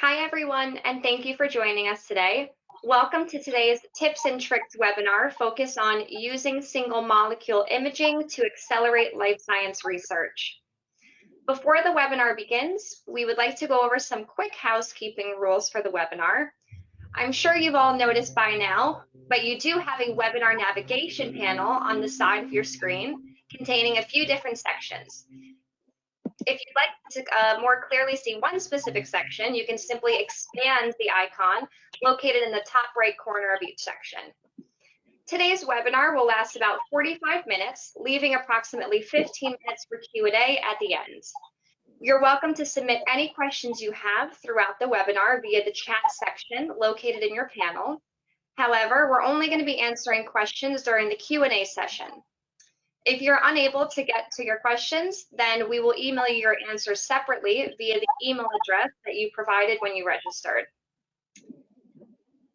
Hi, everyone, and thank you for joining us today. Welcome to today's Tips and Tricks webinar focused on using single molecule imaging to accelerate life science research. Before the webinar begins, we would like to go over some quick housekeeping rules for the webinar. I'm sure you've all noticed by now, but you do have a webinar navigation panel on the side of your screen containing a few different sections. If you'd like to more clearly see one specific section, you can simply expand the icon located in the top right corner of each section. Today's webinar will last about 45 minutes, leaving approximately 15 minutes for Q&A at the end. You're welcome to submit any questions you have throughout the webinar via the chat section located in your panel. However, we're only going to be answering questions during the Q&A session. If you're unable to get to your questions, then we will email you your answers separately via the email address that you provided when you registered.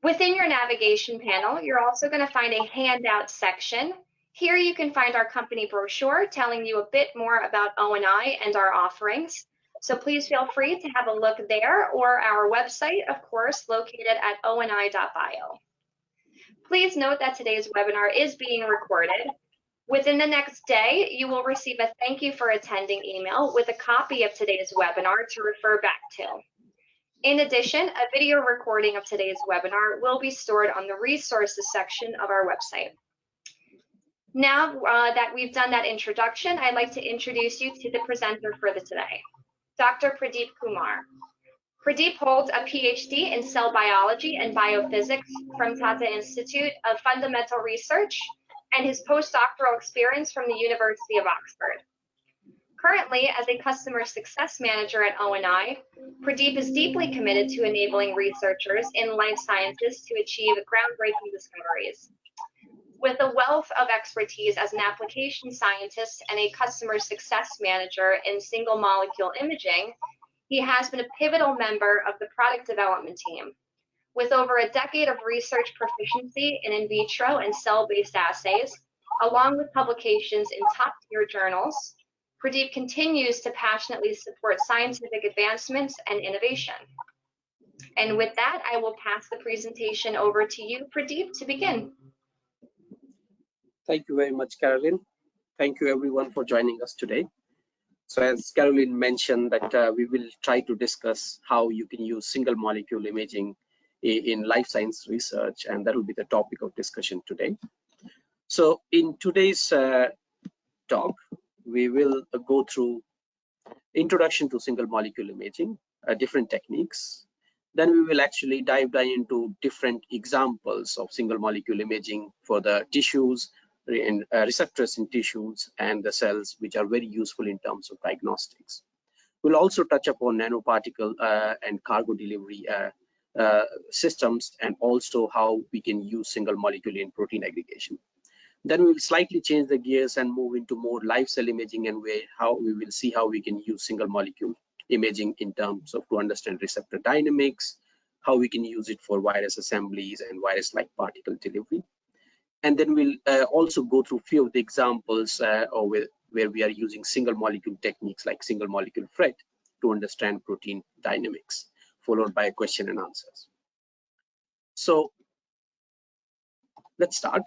Within your navigation panel, you're also going to find a handout section. Here you can find our company brochure telling you a bit more about O&I and our offerings. So please feel free to have a look there, or our website, of course, located at oni.bio. Please note that today's webinar is being recorded. Within the next day, you will receive a thank you for attending email with a copy of today's webinar to refer back to. In addition, a video recording of today's webinar will be stored on the resources section of our website. Now that we've done that introduction, I'd like to introduce you to the presenter for today, Dr. Pradeep Kumar. Pradeep holds a PhD in cell biology and biophysics from Tata Institute of Fundamental Research and his postdoctoral experience from the University of Oxford. Currently, as a customer success manager at O&I, Pradeep is deeply committed to enabling researchers in life sciences to achieve groundbreaking discoveries. With a wealth of expertise as an application scientist and a customer success manager in single molecule imaging, he has been a pivotal member of the product development team. With over a decade of research proficiency in vitro and cell-based assays, along with publications in top-tier journals, Pradeep continues to passionately support scientific advancements and innovation. And with that, I will pass the presentation over to you, Pradeep, to begin. Thank you very much, Caroline. Thank you, everyone, for joining us today. So as Caroline mentioned, that we will try to discuss how you can use single molecule imaging in life science research, and that will be the topic of discussion today. So in today's talk, we will go through introduction to single molecule imaging, different techniques. Then we will actually dive into different examples of single molecule imaging for the tissues and receptors in tissues and the cells, which are very useful in terms of diagnostics. We'll also touch upon nanoparticle and cargo delivery systems, and also how we can use single molecule in protein aggregation. Then we will slightly change the gears and move into more live cell imaging, and how we will see how we can use single molecule imaging in terms of to understand receptor dynamics, how we can use it for virus assemblies and virus-like particle delivery. And then we'll also go through a few of the examples where we are using single molecule techniques like single molecule FRET to understand protein dynamics, followed by question and answers. So let's start.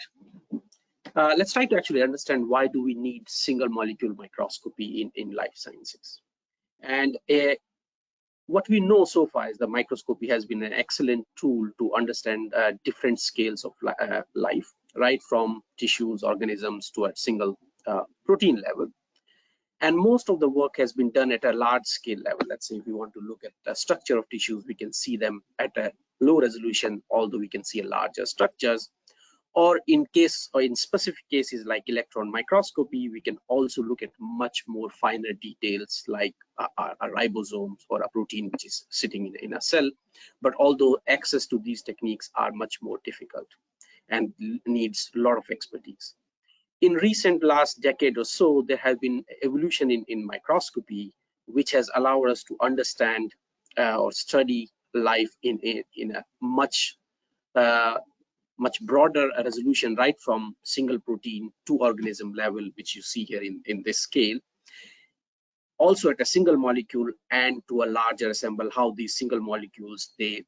Let's try to actually understand why do we need single molecule microscopy in life sciences. And what we know so far is the microscopy has been an excellent tool to understand different scales of life, right from tissues, organisms to a single protein level. And most of the work has been done at a large scale level. Let's say if we want to look at the structure of tissues, we can see them at a low resolution, although we can see larger structures. Or in specific cases like electron microscopy, we can also look at much more finer details like a ribosome or a protein which is sitting in a cell. But although access to these techniques are much more difficult and needs a lot of expertise. In recent last decade or so, there has been evolution in microscopy, which has allowed us to understand or study life in a much broader resolution, right from single protein to organism level, which you see here in this scale. also at a single molecule and to a larger assemble, how these single molecules they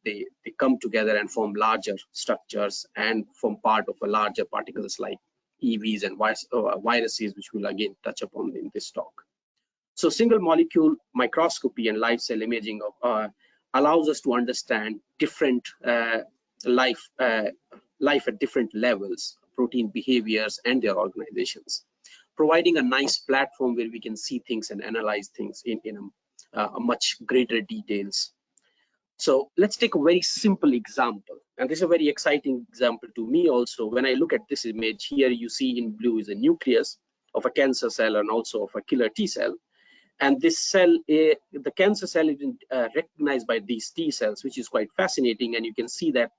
come together and form larger structures and form part of a larger particles like EVs and viruses, which we'll again touch upon in this talk. So single molecule microscopy and live cell imaging allows us to understand different life at different levels, protein behaviors and their organizations, providing a nice platform where we can see things and analyze things in a much greater details. So let's take a very simple example, and this is a very exciting example to me also. When I look at this image here, you see in blue is a nucleus of a cancer cell and also of a killer T cell. And this cell, the cancer cell is recognized by these T cells, which is quite fascinating. And you can see that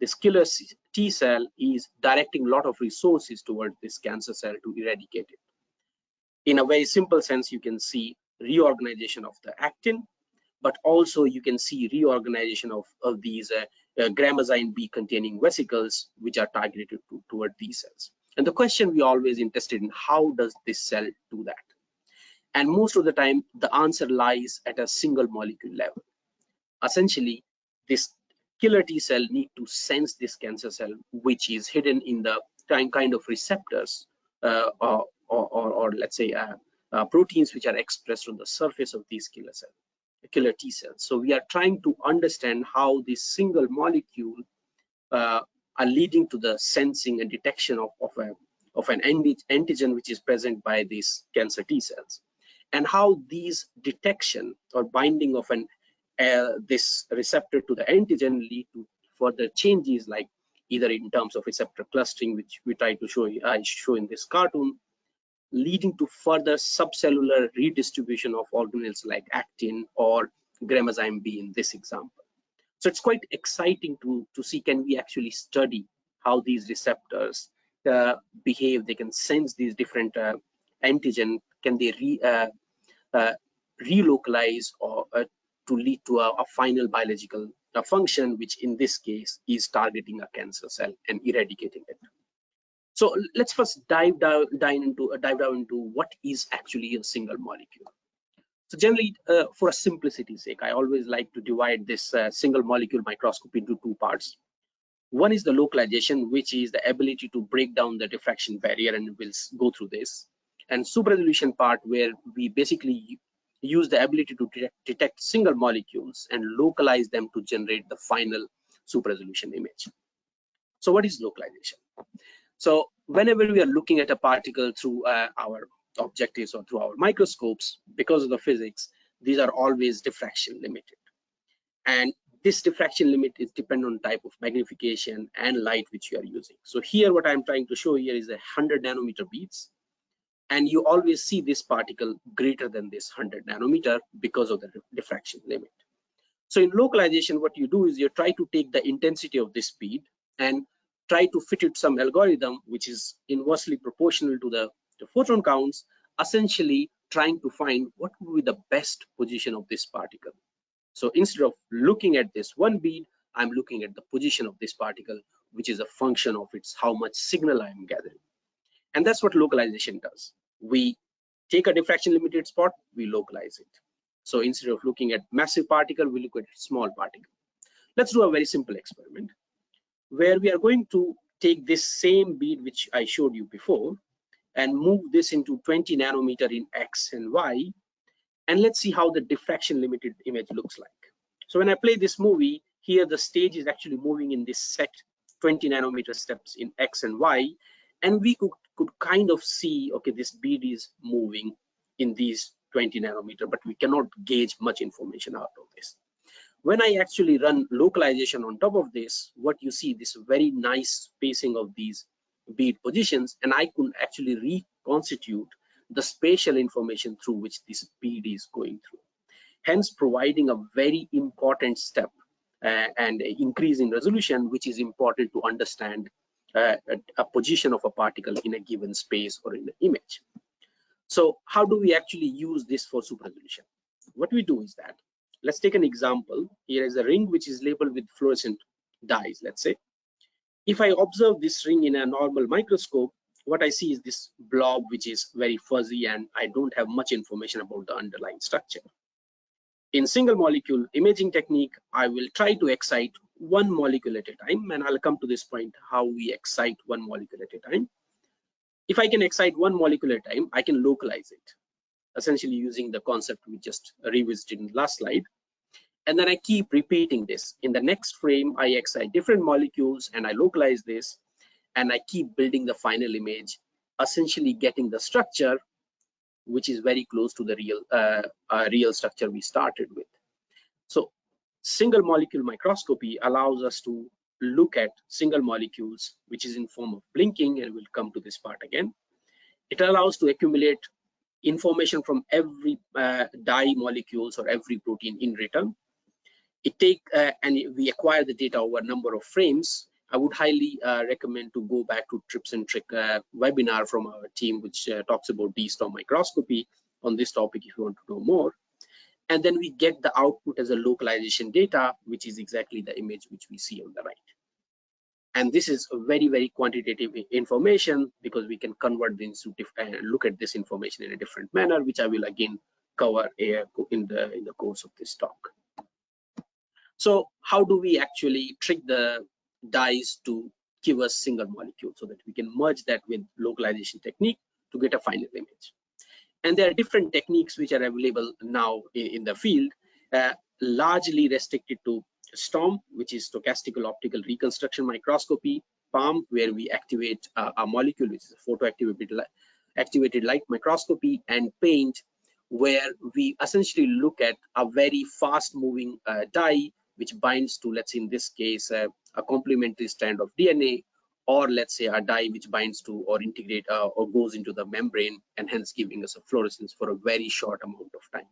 this killer T cell is directing a lot of resources toward this cancer cell to eradicate it. In a very simple sense, you can see reorganization of the actin, but also you can see reorganization of these gramazine B containing vesicles, which are targeted toward these cells. And the question we always interested in, how does this cell do that? And most of the time, the answer lies at a single molecule level. Essentially, this killer T cell need to sense this cancer cell, which is hidden in the kind of receptors or let's say proteins which are expressed on the surface of these killer T cells. So we are trying to understand how this single molecule are leading to the sensing and detection of an antigen which is present by these cancer T cells, and how these detection or binding of this receptor to the antigen lead to further changes, like either in terms of receptor clustering, which we try to show in this cartoon, leading to further subcellular redistribution of organelles like actin or gramazine B in this example. So it's quite exciting to see, can we actually study how these receptors behave? They can sense these different antigen. Can they relocalize or to lead to a final biological function, which in this case is targeting a cancer cell and eradicating it. So let's first dive down into what is actually a single molecule. So generally, for a simplicity's sake, I always like to divide this single molecule microscopy into two parts. One is the localization, which is the ability to break down the diffraction barrier, and we'll go through this. And super resolution part, where we basically use the ability to detect single molecules and localize them to generate the final super resolution image. So what is localization? So whenever we are looking at a particle through our objectives or through our microscopes, because of the physics, these are always diffraction limited. And this diffraction limit is dependent on type of magnification and light which you are using. So here what I'm trying to show here is 100 nanometer beads. And you always see this particle greater than this 100 nanometer because of the diffraction limit. So in localization, what you do is you try to take the intensity of this bead and try to fit it some algorithm which is inversely proportional to the photon counts, essentially trying to find what would be the best position of this particle. So instead of looking at this one bead, I'm looking at the position of this particle, which is a function of its how much signal I'm gathering. And that's what localization does. We take a diffraction limited spot, we localize it. So instead of looking at massive particle, we look at small particle. Let's do a very simple experiment where we are going to take this same bead which I showed you before and move this into 20 nanometer in X and Y, and let's see how the diffraction limited image looks like. So when I play this movie, here the stage is actually moving in this set 20 nanometer steps in X and Y, and we could kind of see, okay, this bead is moving in these 20 nanometer, but we cannot gauge much information out of this. When I actually run localization on top of this, what you see, this very nice spacing of these bead positions, and I could actually reconstitute the spatial information through which this bead is going through, hence providing a very important step and increase in resolution, which is important to understand a position of a particle in a given space or in the image. So how do we actually use this for super resolution? What we do is that, let's take an example. Here is a ring which is labeled with fluorescent dyes, let's say. If I observe this ring in a normal microscope, what I see is this blob, which is very fuzzy, and I don't have much information about the underlying structure. In single molecule imaging technique, I will try to excite one molecule at a time, and I'll come to this point how we excite one molecule at a time. If I can excite one molecule at a time, I can localize it, essentially using the concept we just revisited in the last slide. And then I keep repeating this. In the next frame, I excite different molecules and I localize this, and I keep building the final image, essentially getting the structure which is very close to the real structure we started with. So single molecule microscopy allows us to look at single molecules, which is in form of blinking, and we'll come to this part again. It allows to accumulate information from every dye molecules or every protein in return. And we acquire the data over a number of frames. I would highly recommend to go back to Trips and Trick webinar from our team, which talks about D-storm microscopy on this topic if you want to know more. And then we get the output as a localization data, which is exactly the image which we see on the right. And this is a very, very quantitative information because we can convert this into and look at this information in a different manner, which I will again cover in the course of this talk. So how do we actually trick the dyes to give us single molecule so that we can merge that with localization technique to get a final image? And there are different techniques which are available now in the field, largely restricted to STORM, which is stochastical optical reconstruction microscopy, PALM, where we activate a molecule, which is a photoactivated light microscopy, and PAINT, where we essentially look at a very fast moving dye which binds to, let's say in this case, a complementary strand of DNA, or let's say a dye which binds to or integrate or goes into the membrane, and hence giving us a fluorescence for a very short amount of time.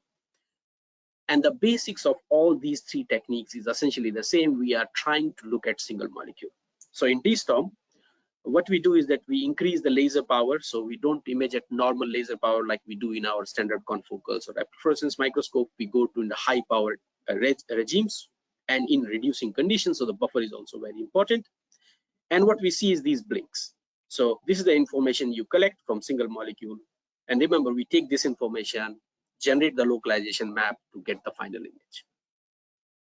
And the basics of all these three techniques is essentially the same. We are trying to look at single molecule. So in D-storm, what we do is that we increase the laser power. So we don't image at normal laser power like we do in our standard confocals or fluorescence microscope. We go to in the high powered regimes and in reducing conditions. So the buffer is also very important. And what we see is these blinks. So this is the information you collect from single molecule. And remember, we take this information, generate the localization map to get the final image.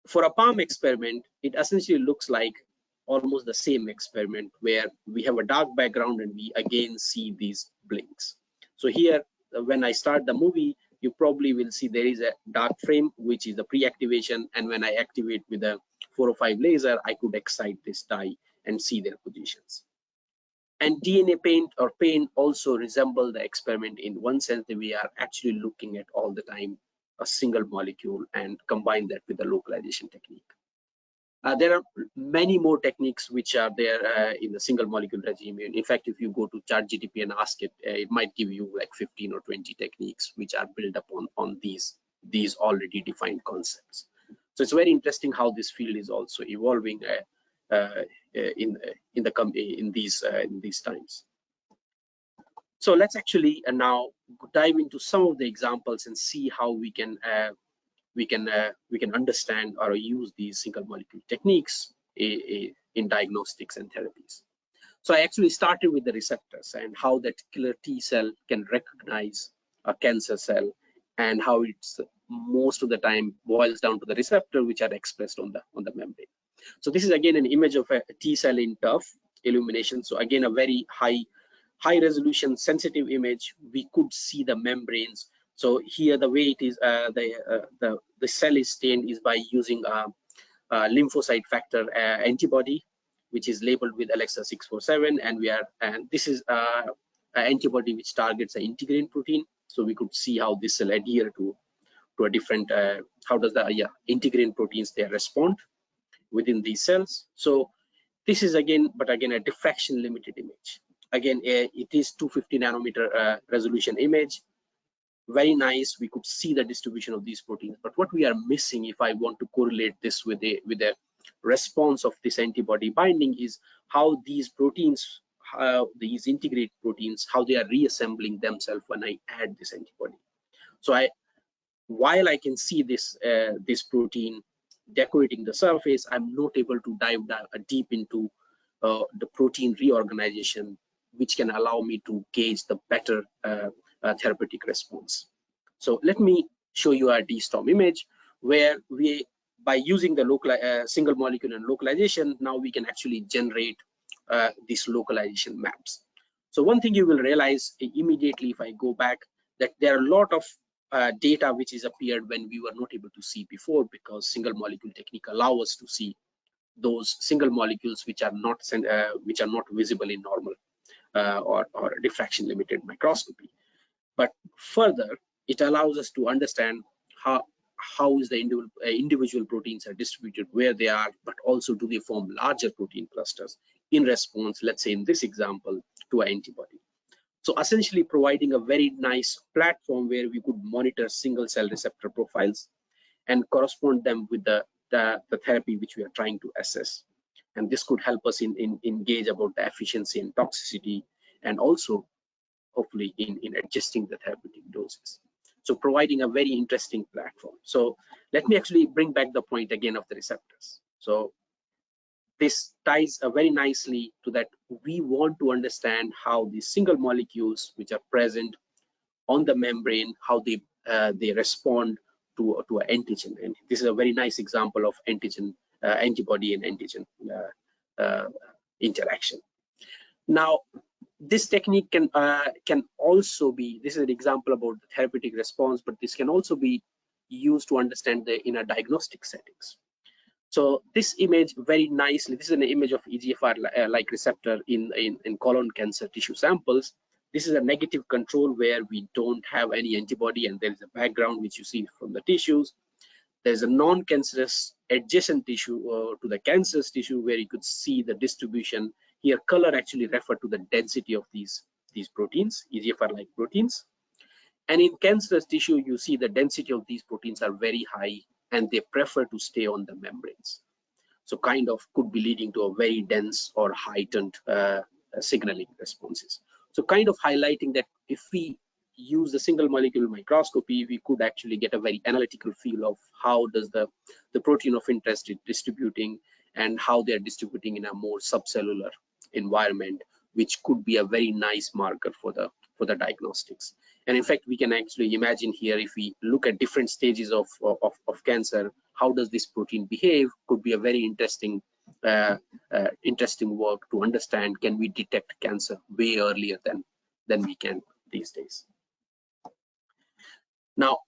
For a PALM experiment, it essentially looks like almost the same experiment where we have a dark background and we again see these blinks. So here, when I start the movie, you probably will see there is a dark frame, which is the pre-activation. And when I activate with a 405 laser, I could excite this dye and see their positions. And DNA paint or PAINT also resemble the experiment in one sense that we are actually looking at all the time a single molecule and combine that with the localization technique. There are many more techniques which are there in the single molecule regime. In fact, if you go to ChatGPT and ask it, it might give you like 15 or 20 techniques which are built upon these already defined concepts. So it's very interesting how this field is also evolving in these times. So let's actually now dive into some of the examples and see how we can understand or use these single molecule techniques in diagnostics and therapies. So I actually started with the receptors and how that killer T cell can recognize a cancer cell, and how it's most of the time boils down to the receptor which are expressed on the membrane. So this is again an image of a T cell in TUF illumination. So again, a very high resolution sensitive image. We could see the membranes. So here the way it is, the cell is stained is by using a lymphocyte factor antibody, which is labeled with Alexa 647, and this is an antibody which targets an integrin protein. So we could see how this cell adhere to a different how does the integrin proteins they respond within these cells. So this is again a diffraction limited image. Again, it is 250 nanometer resolution image. Very nice. We could see the distribution of these proteins. But what we are missing, if I want to correlate this with a response of this antibody binding, is how these proteins, these integrate proteins, how they are reassembling themselves when I add this antibody. So while I can see this protein decorating the surface, I'm not able to dive deep into the protein reorganization which can allow me to gauge the better therapeutic response. So let me show you a DSTOM image where we, by using the local single molecule and localization, now we can actually generate these localization maps. So one thing you will realize immediately if I go back, that there are a lot of data which is appeared when we were not able to see before, because single molecule technique allow us to see those single molecules which are not visible in normal or diffraction limited microscopy. But further, it allows us to understand how is the individual proteins are distributed, where they are, but also do they form larger protein clusters in response, let's say in this example, to an antibody. So essentially providing a very nice platform where we could monitor single cell receptor profiles and correspond them with the therapy which we are trying to assess. And this could help us in engage about the efficiency and toxicity, and also hopefully in adjusting the therapeutic doses. So providing a very interesting platform. So let me actually bring back the point again of the receptors. So this ties very nicely to that we want to understand how these single molecules which are present on the membrane, how they respond to an antigen. And this is a very nice example of antigen antibody and antigen interaction. Now, this technique can also be, this is an example about the therapeutic response, but this can also be used to understand in a diagnostic settings. So this image very nicely, this is an image of EGFR like receptor in colon cancer tissue samples. This is a negative control where we don't have any antibody, and there is a background which you see from the tissues. There's a non-cancerous adjacent tissue to the cancerous tissue where you could see the distribution. Here, color actually refer to the density of these proteins, EGFR-like proteins. And in cancerous tissue, you see the density of these proteins are very high, and they prefer to stay on the membranes. So kind of could be leading to a very dense or heightened signaling responses. So kind of highlighting that if we use the single molecule microscopy, we could actually get a very analytical feel of how does the protein of interest is distributing, and how they are distributing in a more subcellular environment, which could be a very nice marker for the diagnostics. And in fact, we can actually imagine here, if we look at different stages of cancer, how does this protein behave, could be a very interesting work to understand, can we detect cancer way earlier than we can these days. Now,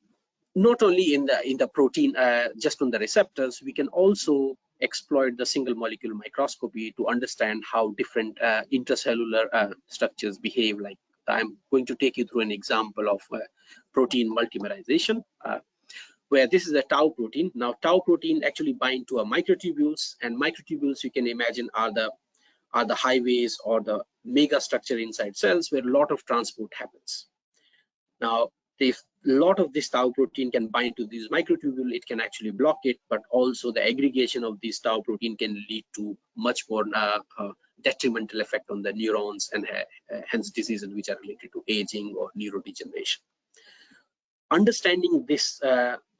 not only in the protein, just on the receptors, we can also exploit the single molecule microscopy to understand how different intracellular structures behave. Like, I'm going to take you through an example of protein multimerization, where this is a tau protein. Now, tau protein actually bind to a microtubules, and microtubules, you can imagine, are the highways or the mega structure inside cells where a lot of transport happens. Now, if a lot of this tau protein can bind to this microtubule, it can actually block it, but also the aggregation of this tau protein can lead to much more detrimental effect on the neurons, and hence diseases which are related to aging or neurodegeneration. Understanding this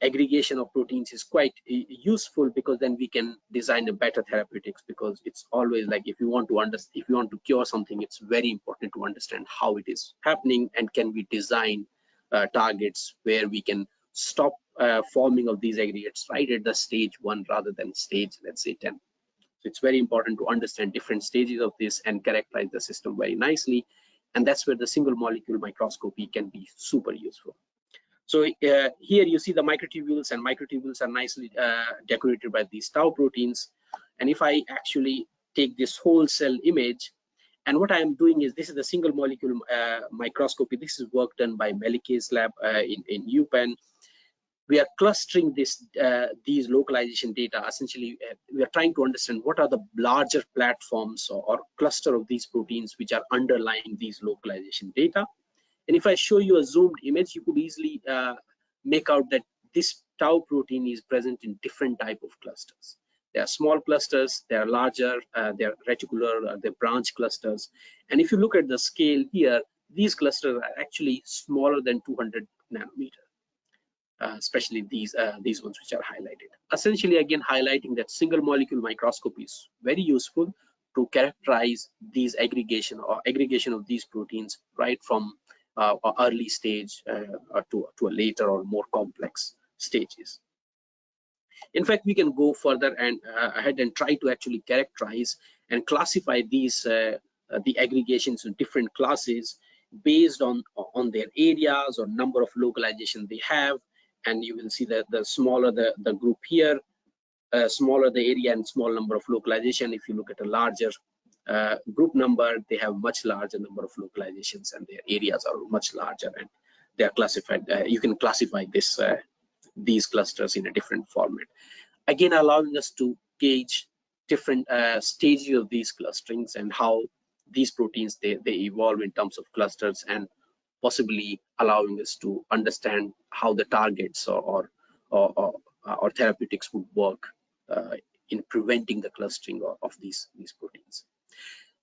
aggregation of proteins is quite useful, because then we can design a better therapeutics, because it's always like, if you want to cure something, it's very important to understand how it is happening, and can we design targets where we can stop forming of these aggregates right at the stage 1 rather than stage, let's say, 10. So it's very important to understand different stages of this and characterize the system very nicely, and that's where the single molecule microscopy can be super useful. So here you see the microtubules, and microtubules are nicely decorated by these tau proteins. And if I actually take this whole cell image, and what I am doing is, this is the single molecule microscopy. This is work done by Melike's lab in UPenn. We are clustering these localization data. Essentially, we are trying to understand what are the larger platforms or cluster of these proteins which are underlying these localization data. And if I show you a zoomed image, you could easily make out that this tau protein is present in different type of clusters. There are small clusters, they are larger, they are reticular, they're branch clusters. And if you look at the scale here, these clusters are actually smaller than 200 nanometer, especially these ones which are highlighted. Essentially, again, highlighting that single molecule microscopy is very useful to characterize these aggregation of these proteins right from a early stage to a later or more complex stages. In fact, we can go further and ahead and try to actually characterize and classify these the aggregations in different classes based on their areas or number of localization they have. And you will see that the smaller the group here, smaller the area and small number of localization. If you look at a larger group number, they have much larger number of localizations and their areas are much larger, and they are classified. You can classify these clusters in a different format, again allowing us to gauge different stages of these clusterings and how these proteins they evolve in terms of clusters, and possibly allowing us to understand how the targets or therapeutics would work in preventing the clustering of these proteins.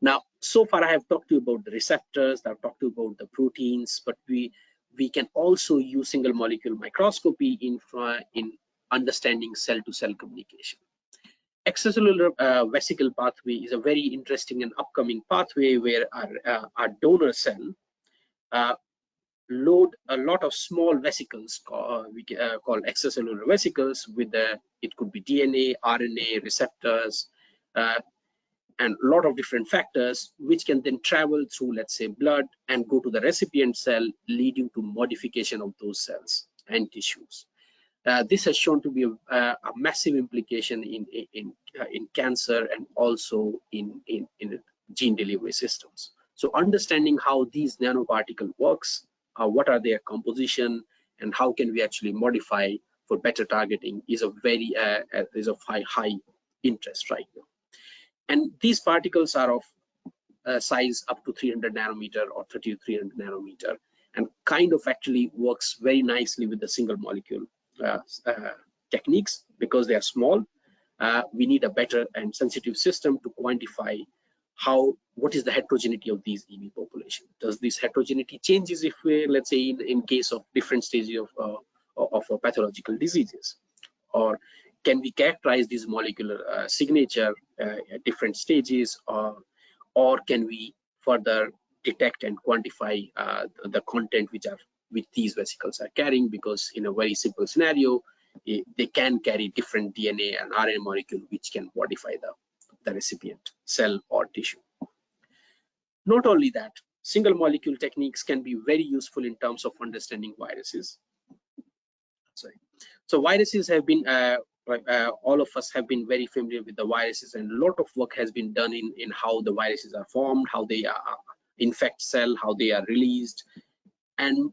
Now, so far I have talked to you about the receptors, I've talked to you about the proteins, but we can also use single molecule microscopy in understanding cell-to-cell communication. Extracellular vesicle pathway is a very interesting and upcoming pathway where our donor cell load a lot of small vesicles called extracellular vesicles with it could be DNA, RNA, receptors, and a lot of different factors, which can then travel through, let's say, blood and go to the recipient cell, leading to modification of those cells and tissues. This has shown to be a massive implication in cancer and also in gene delivery systems. So understanding how these nanoparticle works, what are their composition, and how can we actually modify for better targeting is of high interest right now. And these particles are of size up to 300 nanometer or 30 to 300 nanometer, and kind of actually works very nicely with the single molecule techniques because they are small. We need a better and sensitive system to quantify what is the heterogeneity of these EV population. Does this heterogeneity changes if we, let's say, in case of different stages of pathological diseases, or can we characterize this molecular signature at different stages, or can we further detect and quantify the content which these vesicles are carrying? Because in a very simple scenario, they can carry different DNA and RNA molecule which can modify the recipient cell or tissue. Not only that, single molecule techniques can be very useful in terms of understanding viruses. So viruses have been all of us have been very familiar with the viruses, and a lot of work has been done in how the viruses are formed, how they infect cell, how they are released, and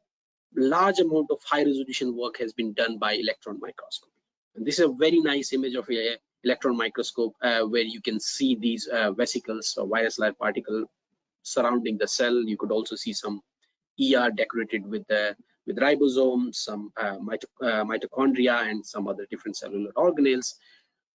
large amount of high resolution work has been done by electron microscopy. And this is a very nice image of a electron microscope where you can see these vesicles or virus-like particle surrounding the cell. You could also see some ER decorated with ribosomes, some mitochondria, and some other different cellular organelles.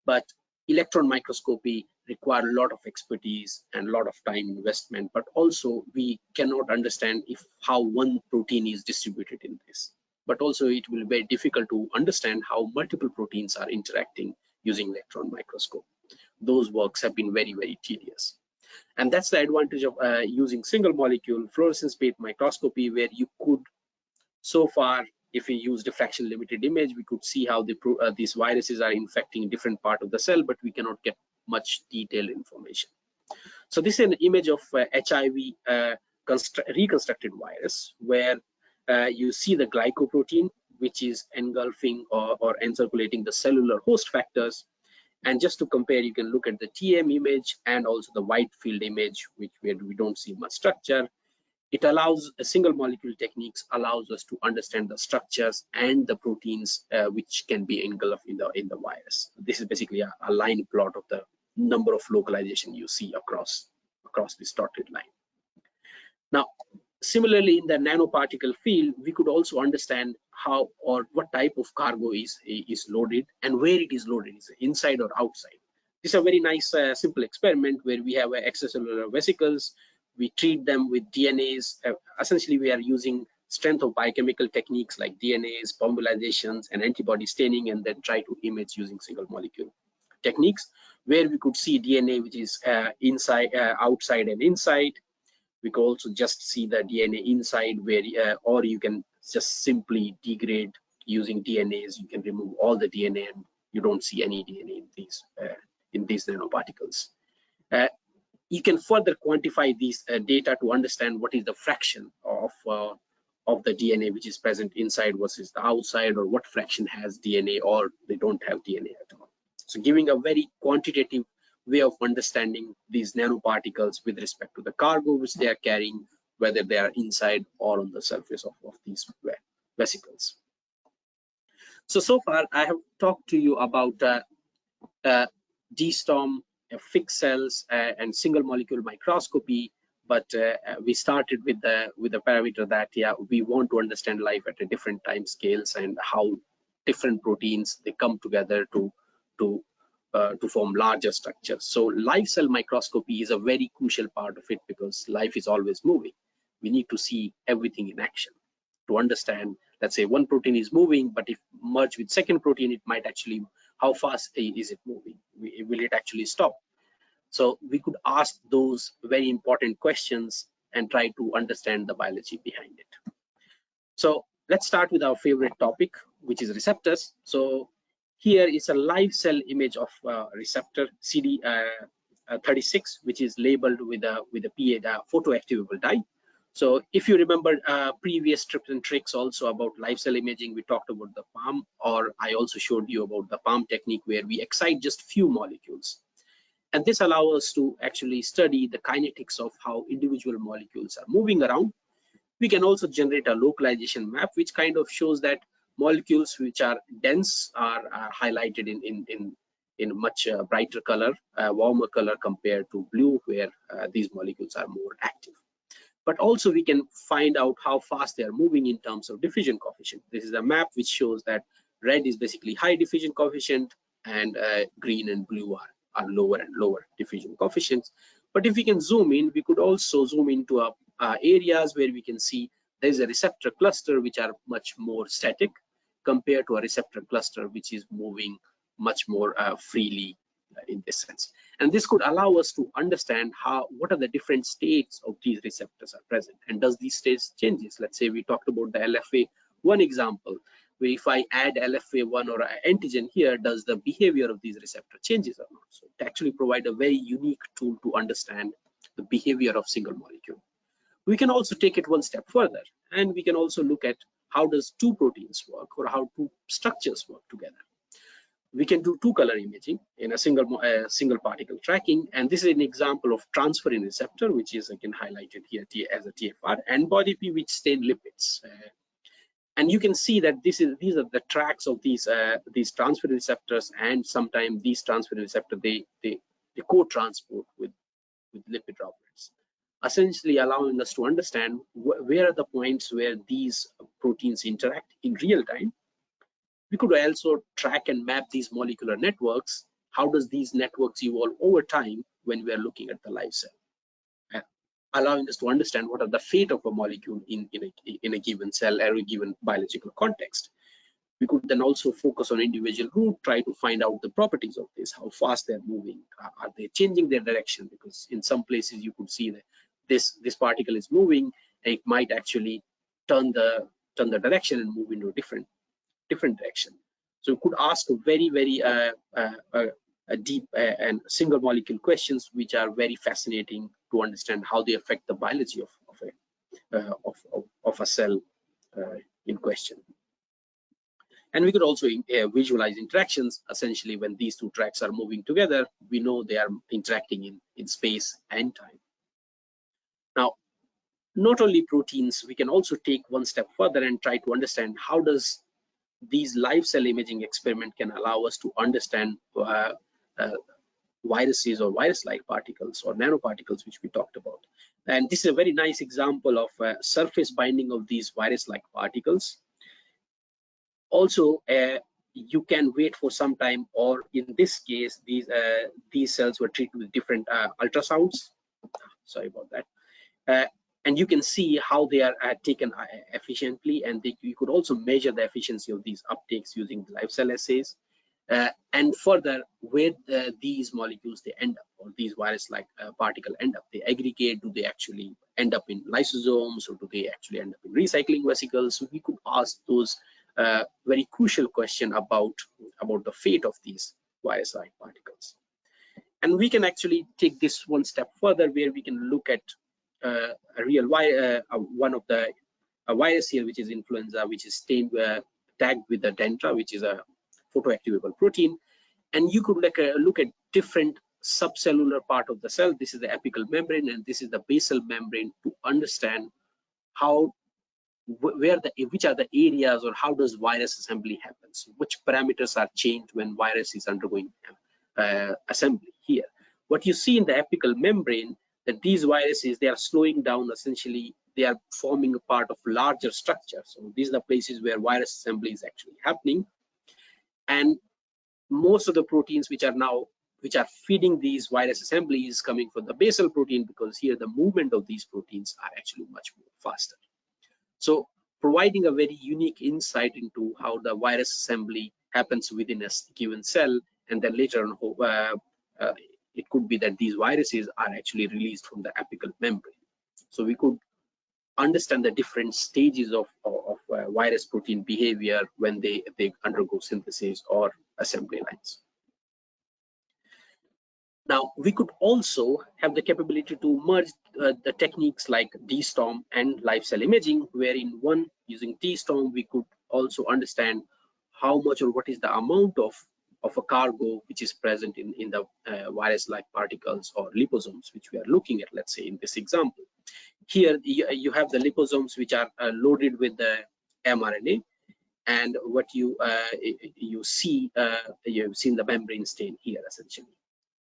But electron microscopy require a lot of expertise and a lot of time investment, but also we cannot understand how one protein is distributed in this. But also it will be very difficult to understand how multiple proteins are interacting using electron microscope. Those works have been very, very tedious. And that's the advantage of using single molecule fluorescence-based microscopy, where you could, so far, if we use diffraction limited image, we could see how these viruses are infecting different part of the cell, but we cannot get much detailed information. So this is an image of HIV reconstructed virus, where you see the glycoprotein, which is engulfing or encirculating the cellular host factors. And just to compare, you can look at the TM image and also the wide field image, where we don't see much structure. It allows single molecule techniques allows us to understand the structures and the proteins which can be engulfed in the virus. This is basically a line plot of the number of localization you see across this dotted line. Now, similarly, in the nanoparticle field, we could also understand how or what type of cargo is loaded and where it is loaded, is it inside or outside. This is a very nice simple experiment where we have extracellular vesicles. We treat them with DNAs. Essentially, we are using strength of biochemical techniques like DNAs, polymerizations, and antibody staining, and then try to image using single molecule techniques, where we could see DNA which is inside, outside and inside. We could also just see the DNA inside, where or you can just simply degrade using DNAs. You can remove all the DNA and you don't see any DNA in these nanoparticles. You can further quantify these data to understand what is the fraction of the DNA which is present inside versus the outside, or what fraction has DNA or they don't have DNA at all. So giving a very quantitative way of understanding these nanoparticles with respect to the cargo which they are carrying, whether they are inside or on the surface of these vesicles. So far I have talked to you about G-storm, fixed cells, and single molecule microscopy, but we started with the parameter that we want to understand life at a different time scales and how different proteins they come together to form larger structures. So live cell microscopy is a very crucial part of it, because life is always moving. We need to see everything in action to understand. Let's say one protein is moving, but if merged with second protein, it might actually, how fast is it moving? Will it actually stop? So we could ask those very important questions and try to understand the biology behind it. So let's start with our favorite topic, which is receptors. So here is a live cell image of receptor CD36, which is labeled with a PA photoactivable dye. So if you remember previous tips and tricks also about live cell imaging, we talked about the PALM, or I also showed you about the PALM technique, where we excite just few molecules. And this allows us to actually study the kinetics of how individual molecules are moving around. We can also generate a localization map, which kind of shows that molecules which are dense are highlighted in much brighter color, warmer color compared to blue, where these molecules are more active. But also we can find out how fast they are moving in terms of diffusion coefficient. This is a map which shows that red is basically high diffusion coefficient, and green and blue are lower and lower diffusion coefficients. But if we can zoom in, we could also zoom into areas where we can see there is a receptor cluster which are much more static compared to a receptor cluster which is moving much more freely in this sense. And this could allow us to understand what are the different states of these receptors are present, and does these states changes. Let's say we talked about the LFA1 example, where if I add LFA1 or an antigen here, does the behavior of these receptor changes or not? So it actually provide a very unique tool to understand the behavior of single molecule. We can also take it one step further, and we can also look at how does two proteins work, or how two structures work together. We can do two-color imaging in a single particle tracking, and this is an example of transferrin receptor, which is again highlighted here as a TFR, and body P, which stain lipids. And you can see that these are the tracks of these transferrin receptors, and sometimes these transferrin receptors they co-transport with lipid droplets, essentially allowing us to understand where are the points where these proteins interact in real time. We could also track and map these molecular networks. How does these networks evolve over time when we are looking at the live cell, allowing us to understand what are the fate of a molecule in a given cell or a given biological context. We could then also focus on individual route, try to find out the properties of this, how fast they're moving, are they changing their direction? Because in some places you could see that this particle is moving, and it might actually turn the direction and move into a different direction. So we could ask very deep and single molecule questions, which are very fascinating to understand how they affect the biology of a cell in question. And we could also visualize interactions. Essentially, when these two tracks are moving together, we know they are interacting in space and time. Now, not only proteins, we can also take one step further and try to understand how does these live cell imaging experiment can allow us to understand viruses or virus-like particles or nanoparticles, which we talked about. And this is a very nice example of surface binding of these virus-like particles. Also, you can wait for some time, or in this case, these cells were treated with different ultrasounds. Sorry about that. And you can see how they are taken efficiently, and you could also measure the efficiency of these uptakes using live cell assays. And further, where these molecules they end up, or these virus-like particle end up, they aggregate. Do they actually end up in lysosomes, or do they actually end up in recycling vesicles? So we could ask those very crucial question about the fate of these virus-like particles. And we can actually take this one step further, where we can look at a real one of the a virus here, which is influenza, which is tagged with the dentra, which is a photoactivable protein. And you could look at different subcellular part of the cell. This is the apical membrane, and this is the basal membrane, to understand how, which are the areas, or how does virus assembly happens, which parameters are changed when virus is undergoing assembly. Here, what you see in the apical membrane, that these viruses, they are slowing down. Essentially, they are forming a part of larger structures. So these are the places where virus assembly is actually happening. And most of the proteins which are feeding these virus assemblies coming from the basal protein, because here the movement of these proteins are actually much more faster. So providing a very unique insight into how the virus assembly happens within a given cell, and then later on it could be that these viruses are actually released from the apical membrane. So we could understand the different stages of virus protein behavior when they undergo synthesis or assembly lines. Now, we could also have the capability to merge the techniques like D-storm and live cell imaging, where in one, using D-storm, we could also understand how much or what is the amount of a cargo which is present in the virus-like particles or liposomes, which we are looking at, let's say, in this example. Here, you have the liposomes which are loaded with the mRNA, and what you've seen the membrane stain here, essentially.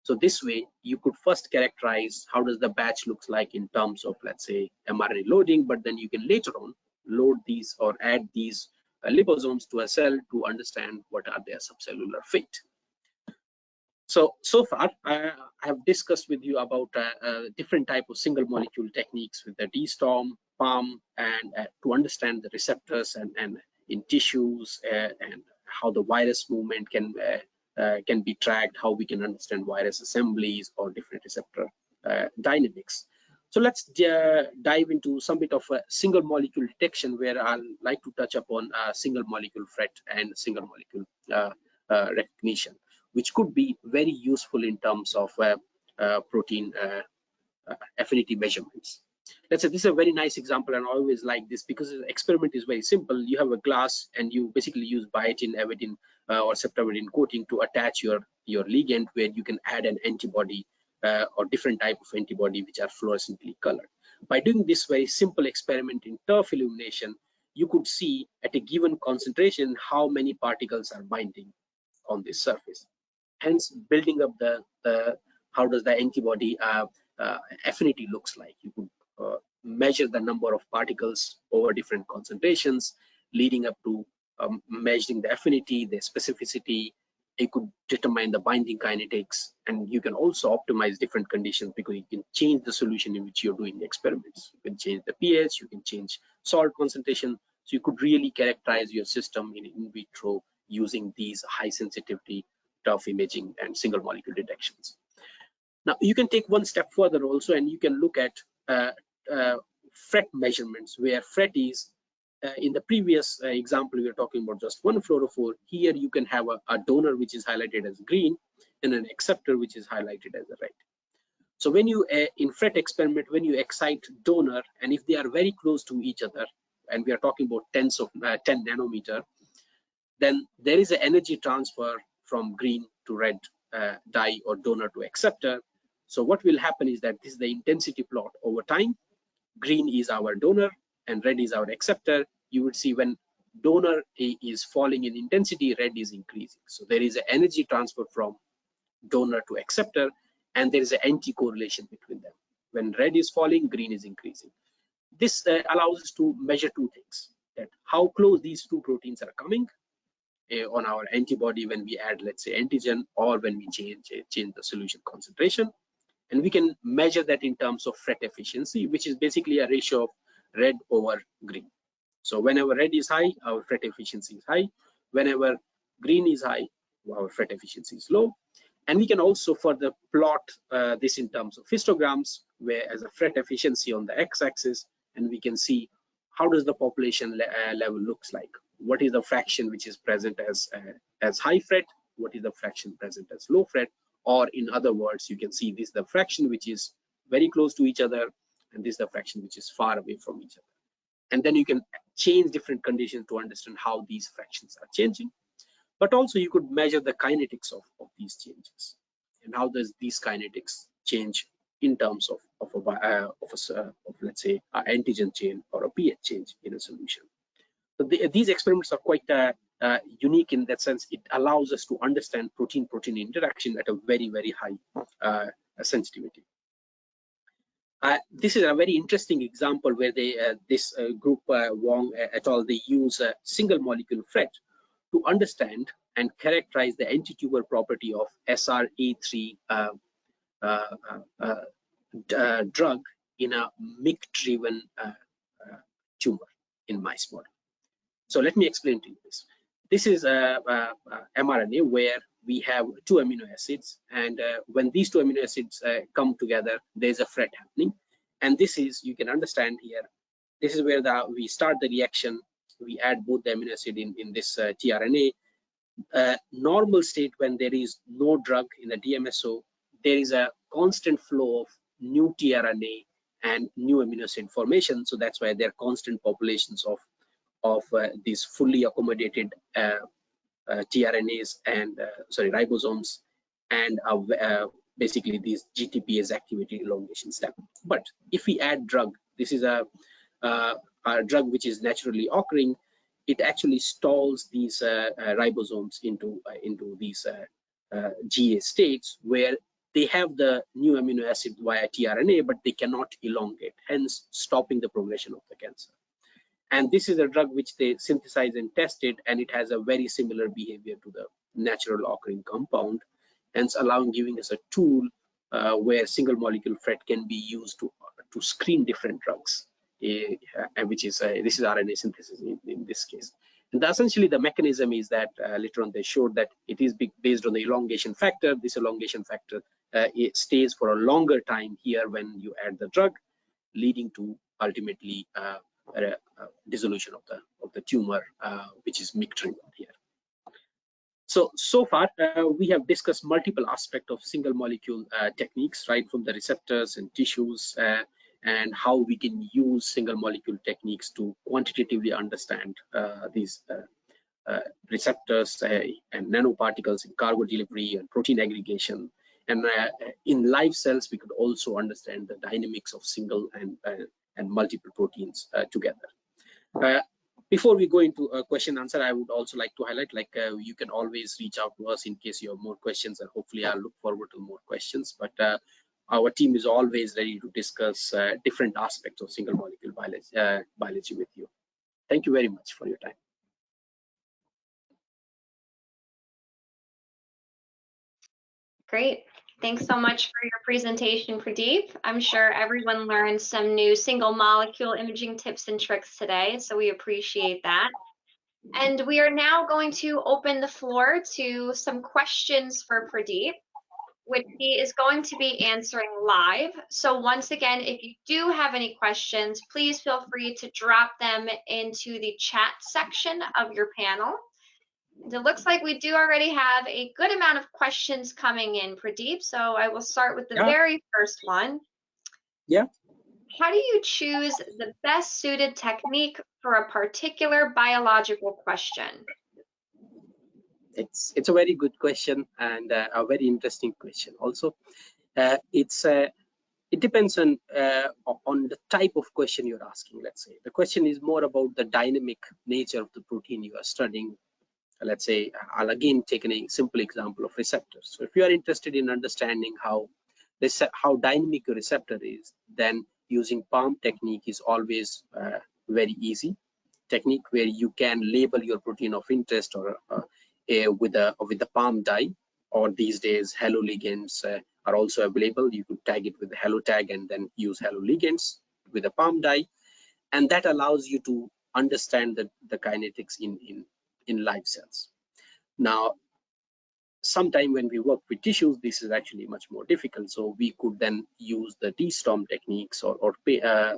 So this way, you could first characterize how does the batch looks like in terms of, let's say, mRNA loading, but then you can later on load these or add these liposomes to a cell to understand what are their subcellular fate. So far, I have discussed with you about different type of single molecule techniques with the D-storm, PALM, and to understand the receptors and in tissues, and how the virus movement can be tracked, how we can understand virus assemblies or different receptor dynamics. So let's dive into some bit of a single molecule detection, where I'll like to touch upon single molecule FRET and single molecule recognition, which could be very useful in terms of protein affinity measurements. Let's say this is a very nice example, and I always like this because the experiment is very simple. You have a glass, and you basically use biotin, avidin, or septavidin coating to attach your ligand, where you can add an antibody or different type of antibody which are fluorescently colored. By doing this very simple experiment in turf illumination, you could see at a given concentration how many particles are binding on this surface. Hence, building up the how does the antibody affinity looks like. You could measure the number of particles over different concentrations, leading up to measuring the affinity, the specificity. You could determine the binding kinetics, and you can also optimize different conditions, because you can change the solution in which you're doing the experiments. You can change the pH, you can change salt concentration. So you could really characterize your system in vitro using these high sensitivity turf imaging and single molecule detections. Now you can take one step further also, and you can look at FRET measurements, where FRET is in the previous example we were talking about just one fluorophore. Here you can have a donor which is highlighted as green and an acceptor which is highlighted as red. So when you in FRET experiment, when you excite donor, and if they are very close to each other, and we are talking about 10 nanometer, then there is an energy transfer from green to red dye or donor to acceptor. So what will happen is that this is the intensity plot over time. Green is our donor and red is our acceptor. You would see when donor is falling in intensity, red is increasing. So there is an energy transfer from donor to acceptor, and there is an anti-correlation between them. When red is falling, green is increasing. This allows us to measure two things: that how close these two proteins are coming on our antibody when we add, let's say, antigen, or when we change the solution concentration. And we can measure that in terms of FRET efficiency, which is basically a ratio of red over green. So whenever red is high, our FRET efficiency is high. Whenever green is high, our FRET efficiency is low. And we can also further plot this in terms of histograms, where as a FRET efficiency on the x-axis, and we can see how does the population level looks like. What is the fraction which is present as high FRET? What is the fraction present as low FRET? Or in other words, you can see this is the fraction which is very close to each other, and this is the fraction which is far away from each other. And then you can change different conditions to understand how these fractions are changing. But also you could measure the kinetics of these changes, and how does these kinetics change in terms of let's say an antigen chain or a pH change in a solution. So these experiments are quite unique in that sense. It allows us to understand protein-protein interaction at a very, very high sensitivity. This is a very interesting example where this group, Wong et al., they use a single molecule FRET to understand and characterize the anti-tumor property of SRA3 drug in a MYC-driven tumor in mice model. So let me explain to you this. This is a mRNA where we have two amino acids, and when these two amino acids come together, there's a FRET happening. And this is, you can understand here, this is where we start the reaction. We add both the amino acid in this tRNA. Normal state, when there is no drug in the DMSO, there is a constant flow of new tRNA and new amino acid formation. So that's why there are constant populations of these fully accommodated tRNAs and ribosomes, and basically these GTPase activity elongation step. But if we add drug, this is a drug which is naturally occurring, it actually stalls these ribosomes into these GA states where they have the new amino acid via tRNA, but they cannot elongate, hence stopping the progression of the cancer. And this is a drug which they synthesized and tested, and it has a very similar behavior to the natural occurring compound, hence giving us a tool where single molecule FRET can be used to screen different drugs, which is this is RNA synthesis in this case. And essentially the mechanism is that later on they showed that it is based on the elongation factor. This elongation factor it stays for a longer time here when you add the drug, leading to ultimately dissolution of the tumor, which is MYC-driven here. So far we have discussed multiple aspects of single molecule techniques, right from the receptors and tissues, and how we can use single molecule techniques to quantitatively understand these receptors and nanoparticles in cargo delivery and protein aggregation. And in live cells, we could also understand the dynamics of single and multiple proteins together. Before we go into a question answer, I would also like to highlight, you can always reach out to us in case you have more questions, and hopefully I'll look forward to more questions. But our team is always ready to discuss different aspects of single molecule biology with you. Thank you very much for your time. Great. Thanks so much for your presentation, Pradeep. I'm sure everyone learned some new single molecule imaging tips and tricks today, so we appreciate that. And we are now going to open the floor to some questions for Pradeep, which he is going to be answering live. So once again, if you do have any questions, please feel free to drop them into the chat section of your panel. And it looks like we do already have a good amount of questions coming in, Pradeep. So I will start with the very first one. Yeah. How do you choose the best suited technique for a particular biological question? It's a very good question, and a very interesting question also. It depends on the type of question you're asking. Let's say the question is more about the dynamic nature of the protein you are studying. Let's say I'll again take a simple example of receptors. So if you are interested in understanding how dynamic a receptor is, then using palm technique is always very easy technique, where you can label your protein of interest or with the palm dye, or these days halo ligands are also available. You could tag it with the halo tag and then use halo ligands with a palm dye, and that allows you to understand the kinetics in live cells. Now, sometime when we work with tissues, this is actually much more difficult. So we could then use the de-storm techniques or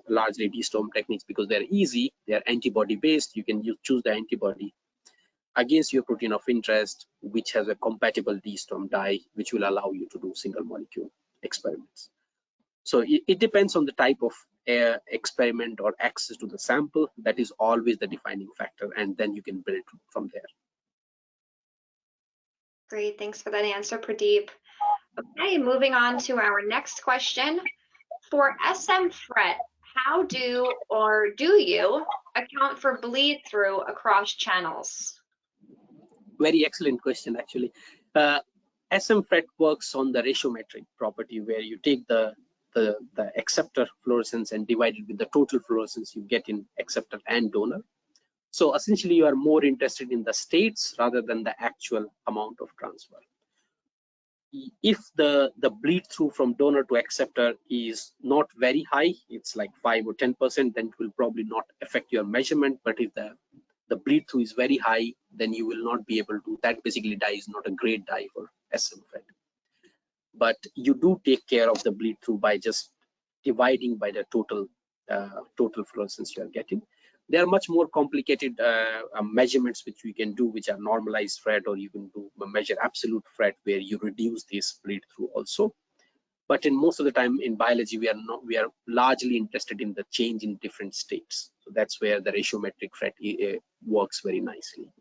largely de-storm techniques because they're easy, they're antibody based. You can choose the antibody against your protein of interest, which has a compatible de-storm dye, which will allow you to do single molecule experiments. So it depends on the type of experiment or access to the sample. That is always the defining factor, and then you can build from there. Great, thanks for that answer, Pradeep. Okay, moving on to our next question. For SM fret, how do you account for bleed through across channels? Very excellent question, actually. SM fret works on the ratiometric property where you take the acceptor fluorescence and divide it with the total fluorescence you get in acceptor and donor. So essentially, you are more interested in the states rather than the actual amount of transfer. If the bleed through from donor to acceptor is not very high, it's like 5 or 10%, then it will probably not affect your measurement. But if the bleed through is very high, then you will not be able to. That basically dye is not a great dye for SM fret. But you do take care of the bleed through by just dividing by the total fluorescence you are getting. There are much more complicated measurements which we can do, which are normalized fret, or you can do measure absolute fret where you reduce this bleed through also. But in most of the time in biology, we are largely interested in the change in different states. So that's where the ratiometric fret works very nicely.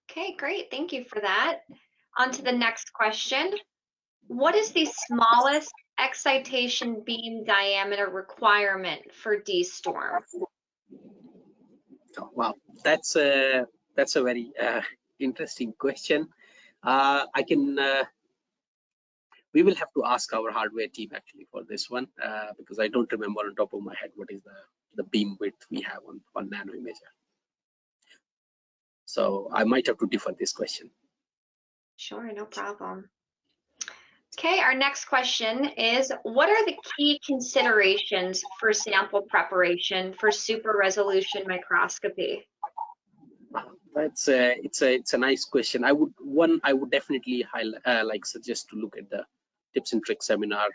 Okay, great. Thank you for that. On to the next question. What is the smallest excitation beam diameter requirement for D-storm? Oh, wow, that's a very interesting question. We will have to ask our hardware team actually for this one because I don't remember on top of my head what is the beam width we have on nano imager. So I might have to defer this question. Sure, no problem. Okay, our next question is, what are the key considerations for sample preparation for super resolution microscopy? It's a nice question. I would definitely suggest to look at the tips and tricks seminar,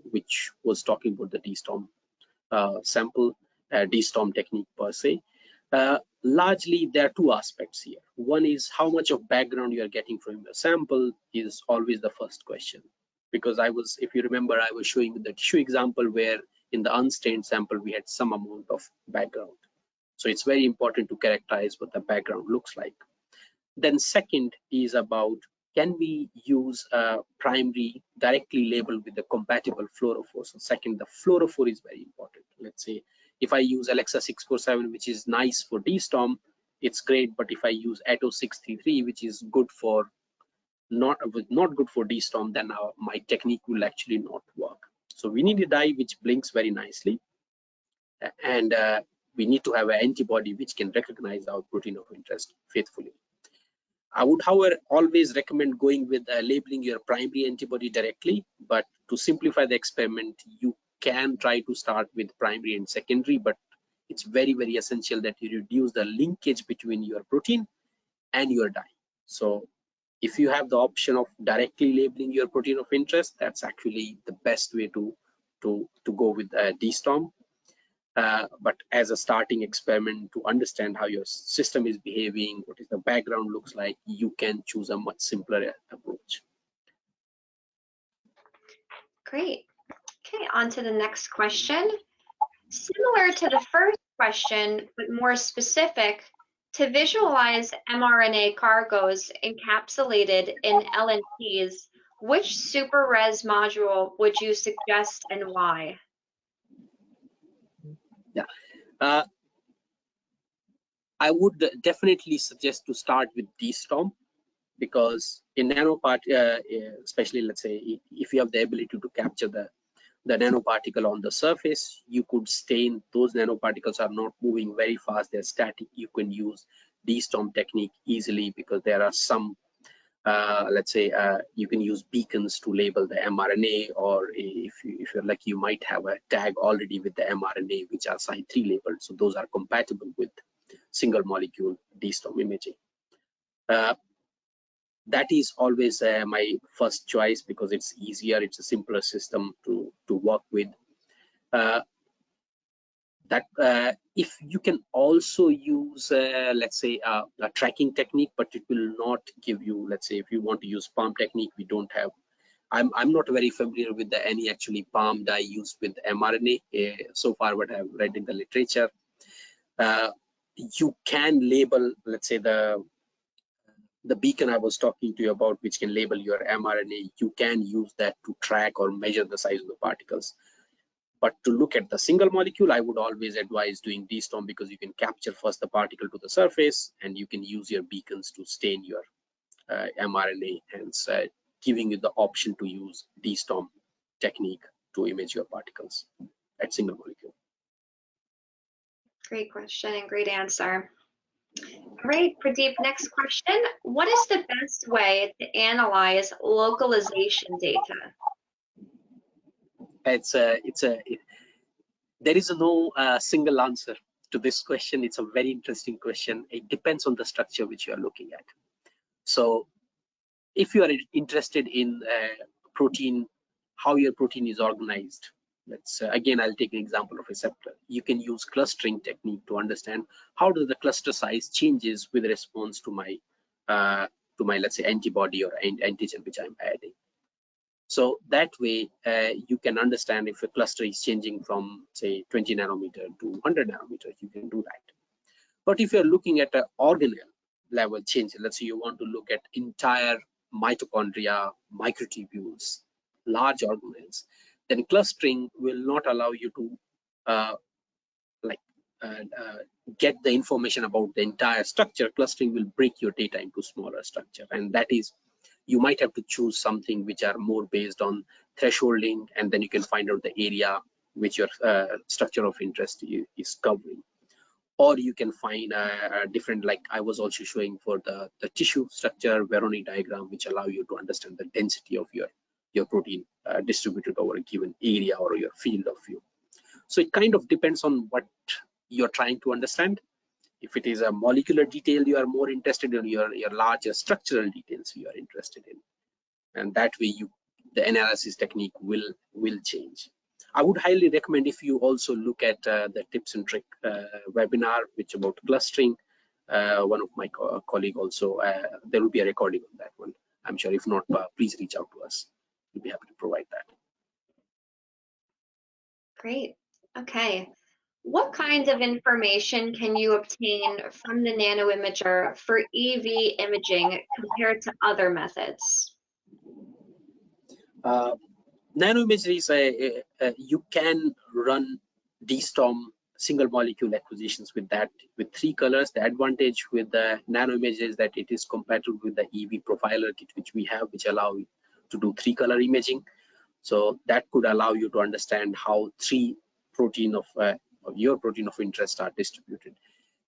which was talking about the D-storm sample, D-storm technique per se. Largely, there are two aspects here. One is how much of background you are getting from your sample is always the first question. Because if you remember, I was showing the tissue example where in the unstained sample, we had some amount of background. So it's very important to characterize what the background looks like. Then second is about, can we use a primary directly labeled with the compatible fluorophore? So second, the fluorophore is very important. Let's say if I use Alexa 647, which is nice for D-storm, it's great. But if I use Atto 633, which is good for not good for D-storm, then my technique will actually not work. So we need a dye which blinks very nicely, and we need to have an antibody which can recognize our protein of interest faithfully. I would, however, always recommend going with labeling your primary antibody directly, but to simplify the experiment, you can try to start with primary and secondary, but it's very, very essential that you reduce the linkage between your protein and your dye. So if you have the option of directly labeling your protein of interest, that's actually the best way to go with D-storm. But as a starting experiment to understand how your system is behaving, what is the background looks like, you can choose a much simpler approach. Great. Okay, on to the next question. Similar to the first question, but more specific, to visualize mRNA cargos encapsulated in LNPs, which super res module would you suggest and why? Yeah, I would definitely suggest to start with D-storm, because in especially let's say if you have the ability to capture the nanoparticle on the surface, you could stain. Those nanoparticles are not moving very fast, they're static. You can use D-storm technique easily because there are some let's say you can use beacons to label the mRNA, or if you're lucky, you might have a tag already with the mRNA which are Site 3 labeled. So those are compatible with single molecule D-storm imaging. That is always my first choice because it's easier, it's a simpler system to work with. If you can also use let's say a tracking technique, but it will not give you, let's say if you want to use palm technique, we don't have, I'm not very familiar with any actually palm dye used with mRNA so far what I've read in the literature. You can label, let's say the beacon I was talking to you about, which can label your mRNA, you can use that to track or measure the size of the particles. But to look at the single molecule, I would always advise doing DSTOM because you can capture first the particle to the surface and you can use your beacons to stain your mRNA, hence giving you the option to use DSTOM technique to image your particles at single molecule. Great question and great answer. All right, Pradeep, next question. What is the best way to analyze localization data? There is no single answer to this question. It's a very interesting question. It depends on the structure which you are looking at. So if you are interested in protein, how your protein is organized, let's again, I'll take an example of receptor. You can use clustering technique to understand how does the cluster size changes with response to my let's say antibody or antigen which I'm adding. So that way you can understand if a cluster is changing from say 20 nanometer to 100 nanometer, you can do that. But if you're looking at an organelle level change, let's say you want to look at entire mitochondria, microtubules, large organelles, then clustering will not allow you to get the information about the entire structure. Clustering will break your data into smaller structure, and that is, you might have to choose something which are more based on thresholding, and then you can find out the area which your structure of interest is covering. Or you can find a different, like I was also showing for the tissue structure Voronoi diagram, which allow you to understand the density of your protein distributed over a given area or your field of view. So it kind of depends on what you're trying to understand. If it is a molecular detail you are more interested in, your larger structural details you are interested in, and that way the analysis technique will change. I would highly recommend if you also look at the tips and trick webinar which about clustering. One of my colleague also, there will be a recording of that one, I'm sure. If not, please reach out to us, we'll be happy to provide that. Great. Okay. What kind of information can you obtain from the nanoimager for EV imaging compared to other methods? Nanoimagery is you can run DSTOM single molecule acquisitions with that, with 3 colors. The advantage with the nanoimager is that it is compatible with the EV profiler kit which we have, which allow you to do 3 color imaging. So that could allow you to understand how 3 protein of your protein of interest are distributed.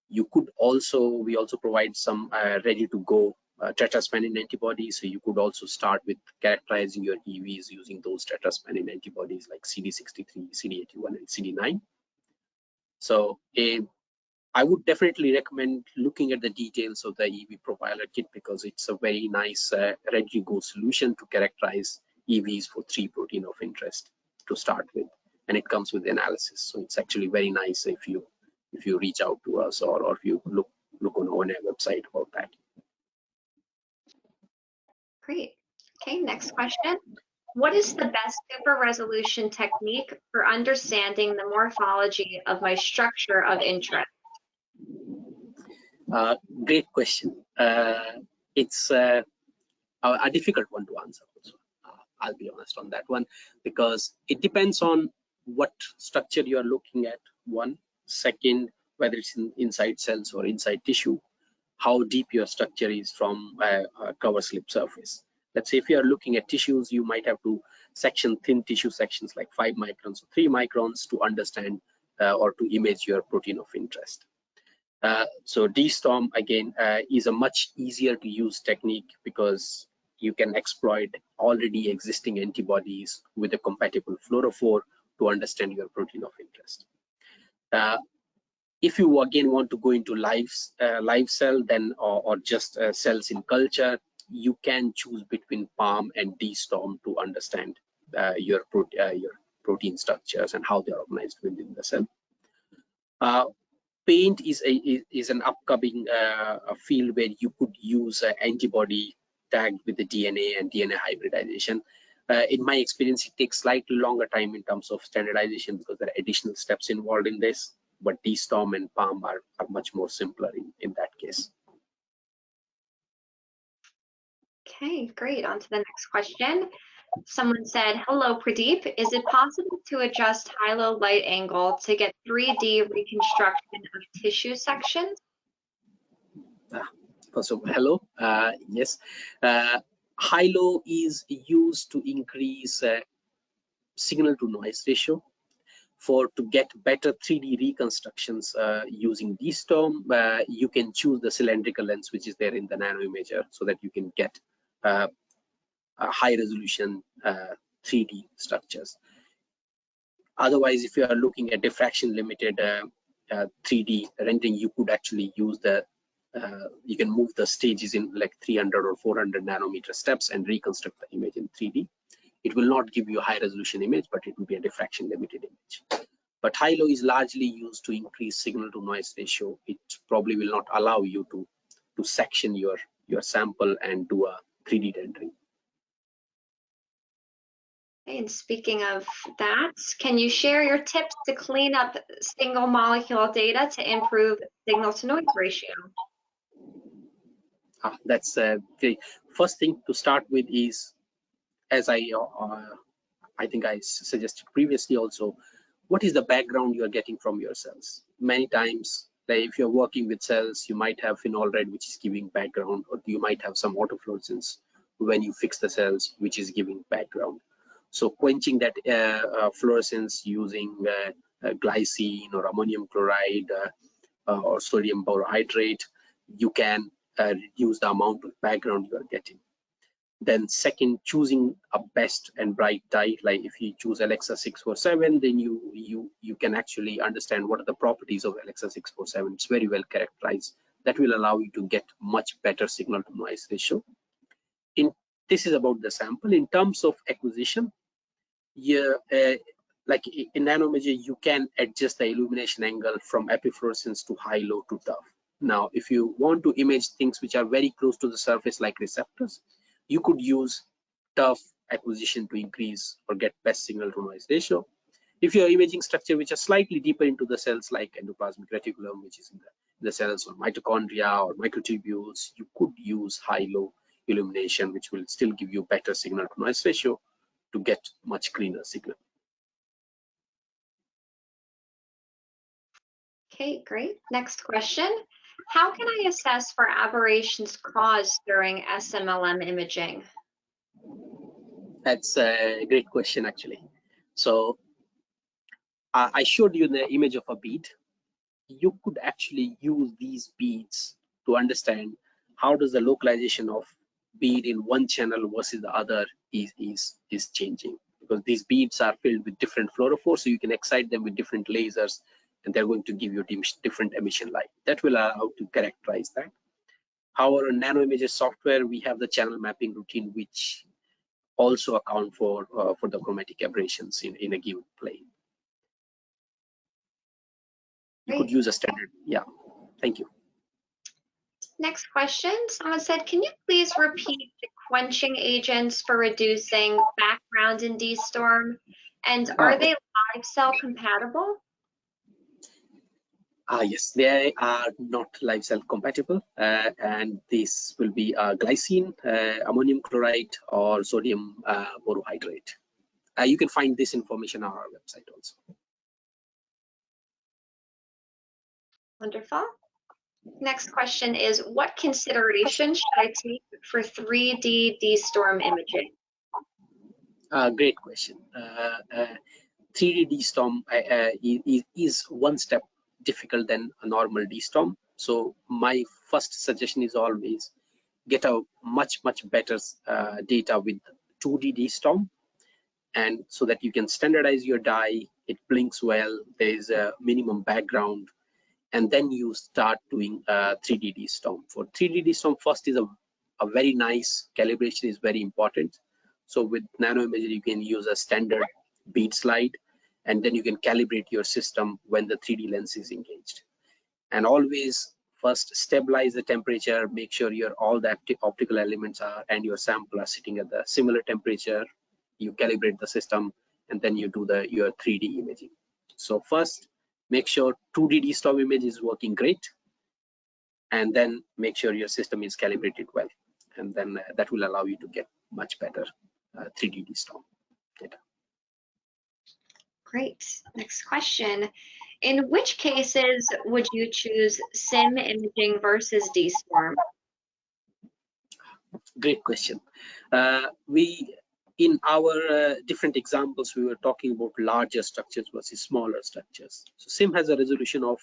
You could also, we also provide some ready to go tetraspanin antibodies. So you could also start with characterizing your EVs using those tetraspanin antibodies like CD63, CD81, and CD9. So I would definitely recommend looking at the details of the EV profiler kit because it's a very nice ready to go solution to characterize EVs for 3 protein of interest to start with, and it comes with analysis. So it's actually very nice if you reach out to us or if you look on our website about that. Great. Okay, next question. What is the best super resolution technique for understanding the morphology of my structure of interest? Great question. It's a difficult one to answer also. I'll be honest on that one, because it depends on what structure you are looking at, one. Second, whether it's inside cells or inside tissue, how deep your structure is from a cover slip surface. Let's say if you are looking at tissues, you might have to section thin tissue sections like 5 microns or 3 microns to understand or to image your protein of interest. So DSTOM again is a much easier to use technique because you can exploit already existing antibodies with a compatible fluorophore to understand your protein of interest. If you again want to go into live cell then or just cells in culture, you can choose between PALM and DSTORM to understand your protein structures and how they are organized within the cell. Paint is an upcoming field where you could use antibody tagged with the DNA and DNA hybridization. In my experience, it takes slightly longer time in terms of standardization because there are additional steps involved in this, but DSTORM and PALM are much more simpler in that case. Okay, great. On to the next question. Someone said, hello, Pradeep. Is it possible to adjust high-low light angle to get 3D reconstruction of tissue sections? So hello, yes. High-low is used to increase signal to noise ratio to get better 3D reconstructions using DSTORM. You can choose the cylindrical lens which is there in the nano imager so that you can get a high resolution 3D structures. Otherwise, if you are looking at diffraction limited 3D rendering, you could actually use you can move the stages in like 300 or 400 nanometer steps and reconstruct the image in 3D. It will not give you a high resolution image, but it will be a diffraction limited image. But high-low is largely used to increase signal to noise ratio. It probably will not allow you to section your sample and do a 3D rendering. And speaking of that, can you share your tips to clean up single molecule data to improve signal to noise ratio? That's the first thing to start with is, as I think I suggested previously also, what is the background you are getting from your cells? Many times, like if you're working with cells, you might have phenol red, which is giving background, or you might have some autofluorescence when you fix the cells, which is giving background. So quenching that fluorescence using glycine or ammonium chloride or sodium borohydrate, you can reduce the amount of background you are getting. Then second, choosing a best and bright dye. Like if you choose Alexa 647, then you can actually understand what are the properties of Alexa 647. It's very well characterized. That will allow you to get much better signal to noise ratio. This is about the sample. In terms of acquisition, like in nanometer, you can adjust the illumination angle from epifluorescence to high-low to tough. Now, if you want to image things which are very close to the surface, like receptors, you could use tough acquisition to increase or get best signal to noise ratio. If you're imaging structure which are slightly deeper into the cells, like endoplasmic reticulum, which is in the cells, or mitochondria or microtubules, you could use high-low illumination, which will still give you better signal to noise ratio to get much cleaner signal. Okay, great. Next question. How can I assess for aberrations caused during SMLM imaging? That's a great question, actually. So I showed you the image of a bead. You could actually use these beads to understand how does the localization of bead in one channel versus the other is changing, because these beads are filled with different fluorophores, so you can excite them with different lasers and they're going to give you different emission light. That will allow to characterize that. However, in nanoimages software, we have the channel mapping routine, which also account for the chromatic aberrations in a given plane. You could use a standard. Yeah, thank you. Next question. Someone said, can you please repeat the quenching agents for reducing background in DSTORM? And are they live cell compatible? Yes, they are not live cell compatible, and this will be glycine, ammonium chloride, or sodium borohydrate. You can find this information on our website also. Wonderful. Next question is, what considerations should I take for 3D DSTORM imaging? Great question. 3D DSTORM is one step difficult than a normal DSTORM. So my first suggestion is always get a much better data with 2D DSTORM, and so that you can standardize your dye. It blinks well. There is a minimum background, and then you start doing 3D storm. For 3D storm, first is a very nice calibration is very important. So with nanoimagery, you can use a standard bead slide, and then you can calibrate your system when the 3D lens is engaged. And always first stabilize the temperature, make sure all the optical elements and your sample are sitting at the similar temperature. You calibrate the system, and then you do your 3D imaging. So first, make sure 2D storm image is working great, and then make sure your system is calibrated well, and then that will allow you to get much better 3D storm data. Great. Next question. In which cases would you choose SIM imaging versus DStorm? Great question. In our different examples, we were talking about larger structures versus smaller structures. So SIM has a resolution of,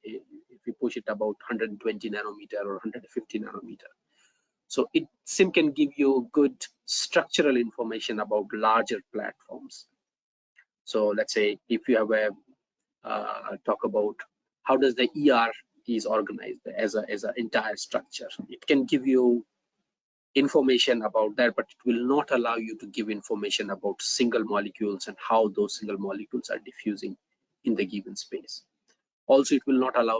if we push it about 120 nanometer or 150 nanometer. So SIM can give you good structural information about larger platforms. So let's say if you have talk about how does the ER is organized as an entire structure, it can give you information about that, but it will not allow you to give information about single molecules and how those single molecules are diffusing in the given space. Also, it will not allow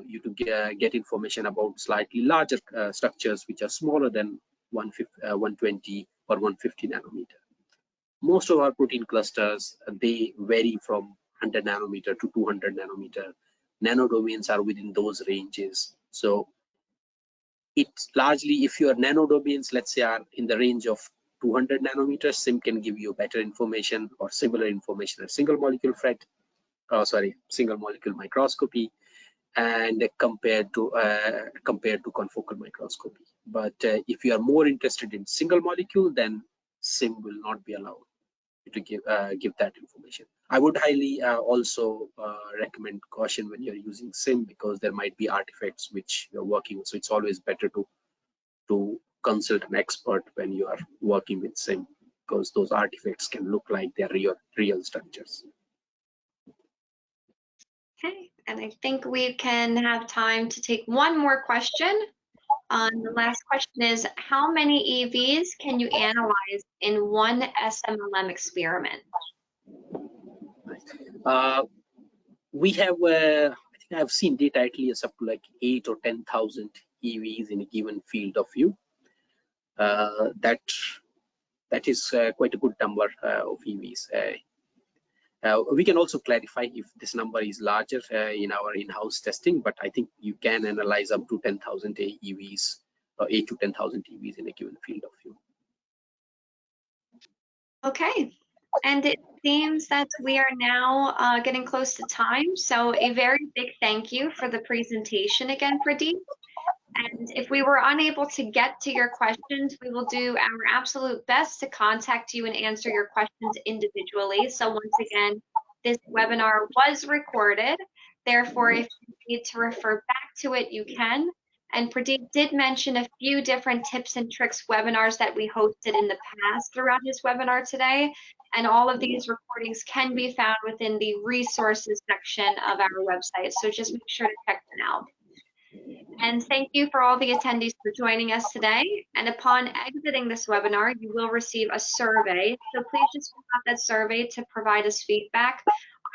you to get information about slightly larger structures which are smaller than 120 or 150 nanometer. Most of our protein clusters, they vary from 100 nanometer to 200 nanometer. Nanodomains are within those ranges. So it's largely, if your nanodomains, let's say, are in the range of 200 nanometers, SIM can give you better information or similar information at single molecule microscopy, and compared to confocal microscopy. But if you are more interested in single molecule, then SIM will not be allowed to give that information. I would highly also recommend caution when you're using SIM, because there might be artifacts which you're working with. So it's always better to consult an expert when you are working with SIM, because those artifacts can look like they're real structures. Okay, and I think we can have time to take one more question. The last question is, how many EVs can you analyze in one SMLM experiment? We have, I think I've seen data at least up to like 8 or 10,000 EVs in a given field of view. That is quite a good number of EVs. We can also clarify if this number is larger in our in-house testing, but I think you can analyze up to 10,000 EVs, or 8 to 10,000 EVs in a given field of view. Okay, and it seems that we are now getting close to time. So a very big thank you for the presentation again, Pradeep. And if we were unable to get to your questions, we will do our absolute best to contact you and answer your questions individually. So once again, this webinar was recorded. Therefore, if you need to refer back to it, you can. And Pradeep did mention a few different tips and tricks webinars that we hosted in the past throughout his webinar today. And all of these recordings can be found within the resources section of our website. So just make sure to check them out. And thank you for all the attendees for joining us today. And upon exiting this webinar, you will receive a survey. So please just fill out that survey to provide us feedback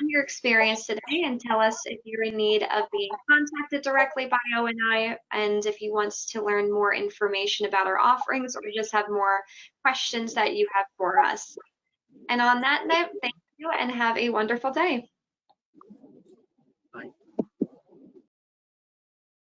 on your experience today, and tell us if you're in need of being contacted directly by ONI, and if you want to learn more information about our offerings, or just have more questions that you have for us. And on that note, thank you and have a wonderful day.